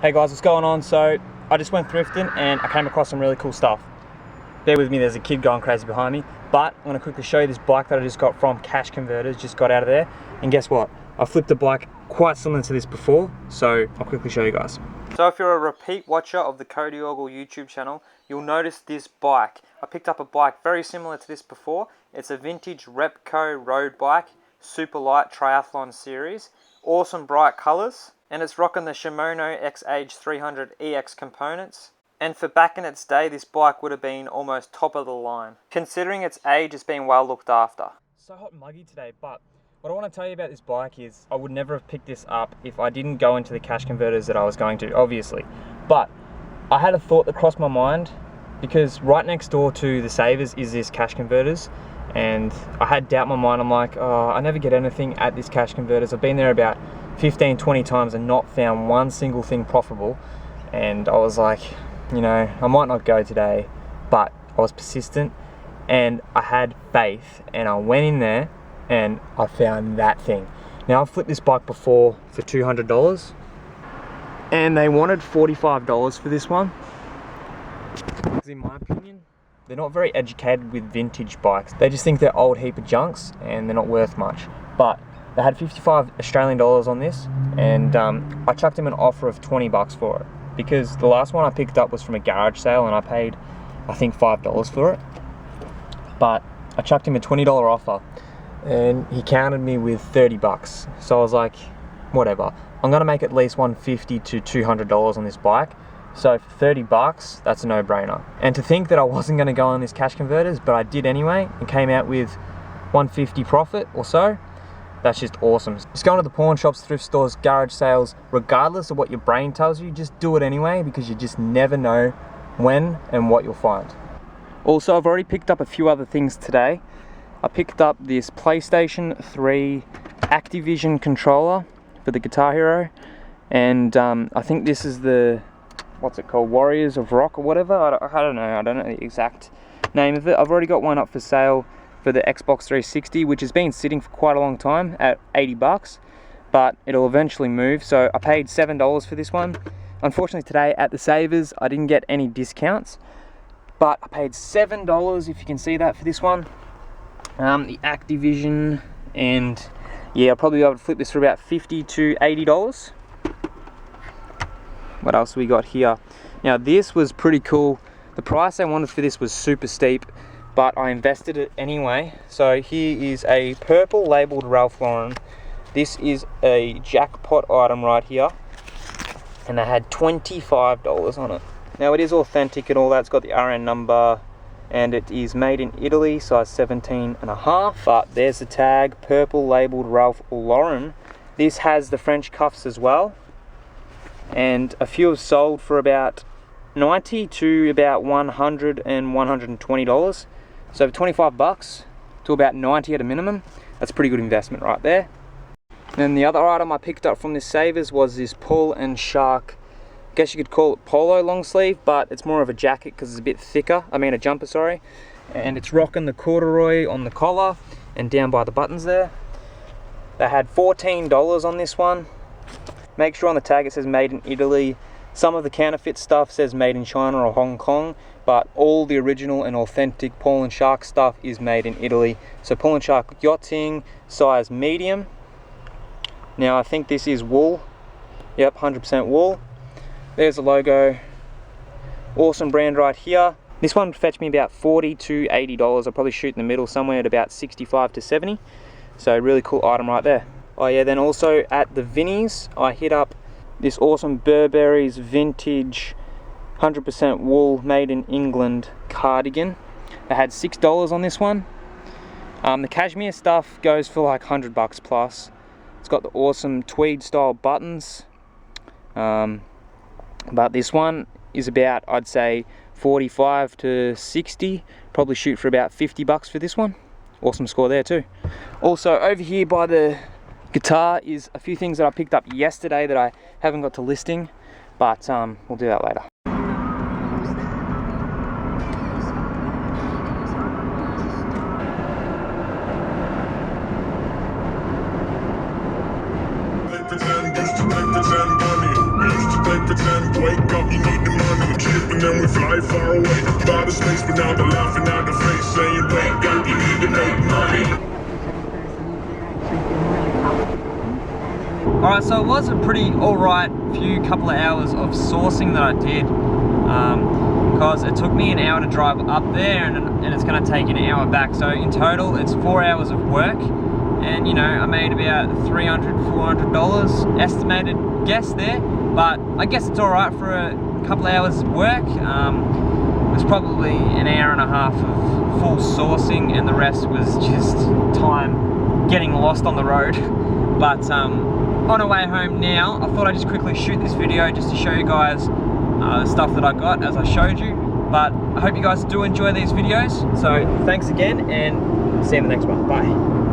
Hey guys, what's going on? So I just went thrifting and I came across some really cool stuff. Bear with me, there's a kid going crazy behind me, but I'm going to quickly show you this bike that I just got from Cash Converters, just got out of there. And guess what? I flipped a bike quite similar to this before, so I'll quickly show you guys. So if you're a repeat watcher of the codeyorgill YouTube channel, you'll notice this bike. I picked up a bike very similar to this before. It's a vintage Repco road bike, super light triathlon series, awesome bright colors. And it's rocking the Shimano X-Age 300 EX components. And for back in its day, this bike would have been almost top of the line. Considering its age, it's been well looked after. So hot and muggy today, but what I want to tell you about this bike is I would never have picked this up if I didn't go into the Cash Converters that I was going to, obviously. But I had a thought that crossed my mind, because right next door to the Savers is this Cash Converters. And I had doubt in my mind. I'm like, oh, I never get anything at this Cash Converters. I've been there about 15-20 times and not found one single thing profitable. And I was like, you know, I might not go today, but I was persistent and I had faith, and I went in there and I found that thing. Now I've flipped this bike before for $200 and they wanted $45 for this one. Because in my opinion, they're not very educated with vintage bikes. They just think they're old heap of junks and they're not worth much. But they had 55 Australian dollars on this, and I chucked them an offer of 20 bucks for it, because the last one I picked up was from a garage sale and I paid, I think, $5 for it. But I chucked him a $20 offer and he counted me with 30 bucks. So I was like, whatever. I'm gonna make at least $150 to $200 on this bike. So for 30 bucks, that's a no-brainer. And to think that I wasn't gonna go on this Cash Converters, but I did anyway and came out with $150 profit or so, that's just awesome. Just going to the pawn shops, thrift stores, garage sales, regardless of what your brain tells you, just do it anyway, because you just never know when and what you'll find. Also, I've already picked up a few other things today. I picked up this PlayStation 3 Activision controller for the Guitar Hero, and I think this is the, what's it called, Warriors of Rock or whatever. I don't know the exact name of it. I've already got one up for sale for the Xbox 360, which has been sitting for quite a long time at 80 bucks, but it'll eventually move. So I paid $7 for this one. Unfortunately today at the Savers, I didn't get any discounts, but I paid $7, if you can see that, for this one. The Activision, and yeah, I'll probably be able to flip this for about $50 to $80. What else we got here? Now this was pretty cool. The price I wanted for this was super steep, but I invested it anyway. So here is a purple labeled Ralph Lauren. This is a jackpot item right here, and they had $25 on it. Now it is authentic and all that. It's got the RN number, and it is made in Italy, size 17.5. But there's the tag, purple labeled Ralph Lauren. This has the French cuffs as well, and a few have sold for about $90 to about $100 and $120. So for 25 bucks to about 90 at a minimum, that's a pretty good investment right there. And then the other item I picked up from this Savers was this pull and shark, I guess you could call it polo long sleeve, but it's more of a jacket because it's a bit thicker, a jumper, sorry. And it's rocking the corduroy on the collar and down by the buttons there. They had $14 on this one. Make sure on the tag it says made in Italy. Some of the counterfeit stuff says made in China or Hong Kong, but all the original and authentic Paul and Shark stuff is made in Italy. So Paul and Shark yachting, size medium. Now I think this is wool. Yep, 100% wool. There's the logo. Awesome brand right here. This one fetched me about $40 to $80. I'll probably shoot in the middle somewhere at about 65 to 70. So really cool item right there. Oh yeah, then also at the Vinnies, I hit up this awesome Burberry's vintage 100% wool made in England cardigan. They had $6 on this one. The cashmere stuff goes for like 100 bucks plus. It's got the awesome tweed style buttons. But this one is about, I'd say, 45 to 60. Probably shoot for about 50 bucks for this one. Awesome score there too. Also over here by the guitar is a few things that I picked up yesterday that I haven't got to listing, but we'll do that later. Pretend way far away. By the space, but now they're laughing out the face, saying, wake up, you need to make money. Alright, so it was a pretty alright couple of hours of sourcing that I did, because it took me an hour to drive up there and it's going to take an hour back. So in total it's 4 hours of work, and you know, I made about $300–400 estimated guess there, but I guess it's alright for a couple of hours of work. It was probably an hour and a half of full sourcing, and the rest was just time getting lost on the road. But on our way home now, I thought I'd just quickly shoot this video just to show you guys the stuff that I got as I showed you. But I hope you guys do enjoy these videos. So thanks again, and see you in the next one. Bye.